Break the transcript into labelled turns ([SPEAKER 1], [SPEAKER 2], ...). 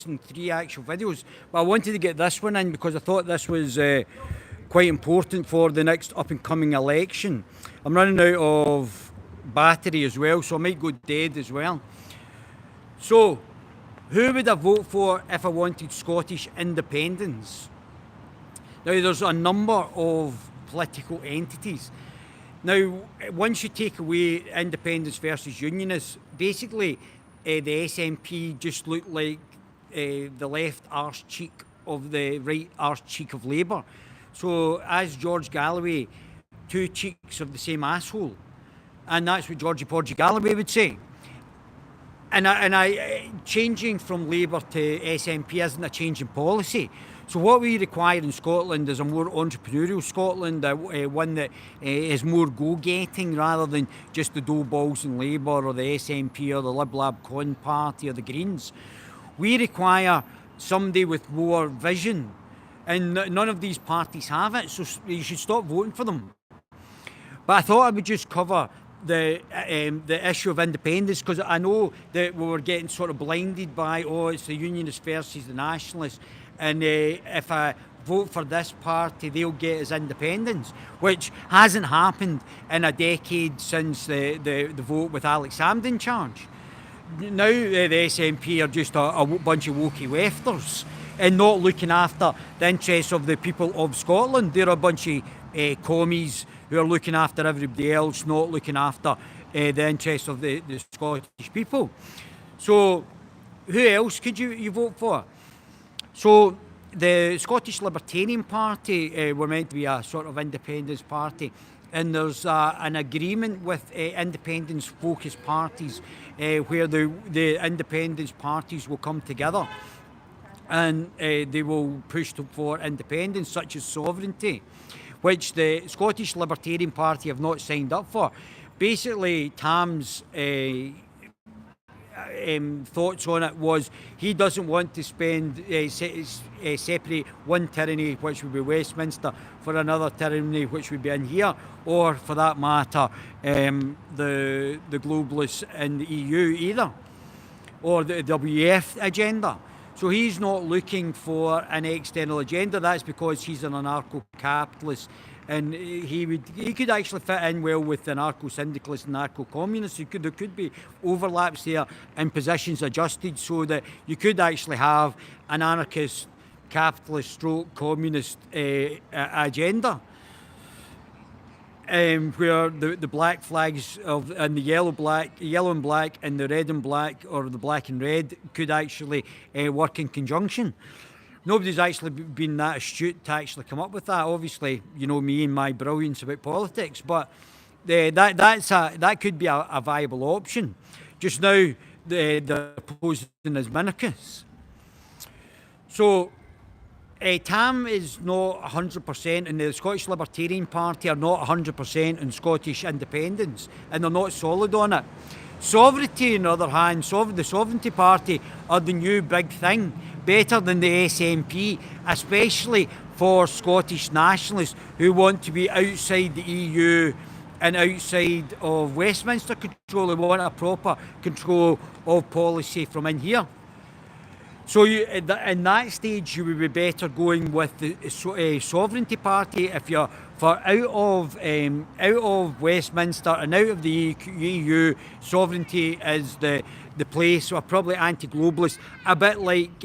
[SPEAKER 1] posting 3 actual videos, but I wanted to get this one in because I thought this was quite important for the next up and coming election. I'm running out of battery as well, so I might go dead as well. So, who would I vote for if I wanted Scottish independence? Now, there's a number of political entities. Now, once you take away independents versus unionists, basically the SNP just look like the left arse cheek of the right arse cheek of Labour. So, as George Galloway, 2 cheeks of the same asshole. And that's what Georgie Porgy Galloway would say. And changing from Labour to SNP isn't a change in policy. So what we require in Scotland is a more entrepreneurial Scotland, one that is more go-getting rather than just the dough balls in Labour or the SNP or the Lib Lab Con Party or the Greens. We require somebody with more vision, and none of these parties have it, so you should stop voting for them. But I thought I would just cover the issue of independence, because I know that we were getting sort of blinded by, it's the unionists versus the nationalists, and if I vote for this party, they'll get us independence, which hasn't happened in a decade since the vote with Alex Salmond in charge. Now the SNP are just a bunch of wokey wefters and not looking after the interests of the people of Scotland. They're a bunch of commies who are looking after everybody else, not looking after the interests of the Scottish people. So who else could you vote for? So the Scottish Libertarian Party were meant to be a sort of independence party, and there's an agreement with independence-focused parties where the independence parties will come together and they will push for independence, such as sovereignty, which the Scottish Libertarian Party have not signed up for. Basically, Tam's thoughts on it was he doesn't want to separate one tyranny, which would be Westminster, for another tyranny, which would be in here, or for that matter, the globalists in the EU either, or the WEF agenda. So he's not looking for an external agenda. That's because he's an anarcho-capitalist, and he could actually fit in well with anarcho-syndicalists and anarcho-communists. There could be overlaps there and positions adjusted so that you could actually have an anarchist, capitalist, stroke communist agenda. Where the black flags and the yellow and black and the red and black, or the black and red, could actually work in conjunction. Nobody's actually been that astute to actually come up with that. Obviously, you know me and my brilliance about politics, but that could be a viable option. Just now, they're posing as minarchists. So Tam is not 100%, and the Scottish Libertarian Party are not 100% in Scottish independence, and they're not solid on it. Sovereignty, on the other hand, the Sovereignty Party are the new big thing, better than the SNP, especially for Scottish nationalists who want to be outside the EU and outside of Westminster control. They want a proper control of policy from in here. So in that stage, you would be better going with the Sovereignty Party if you're out of Westminster and out of the EU. Sovereignty is the place. So probably anti-globalist, a bit like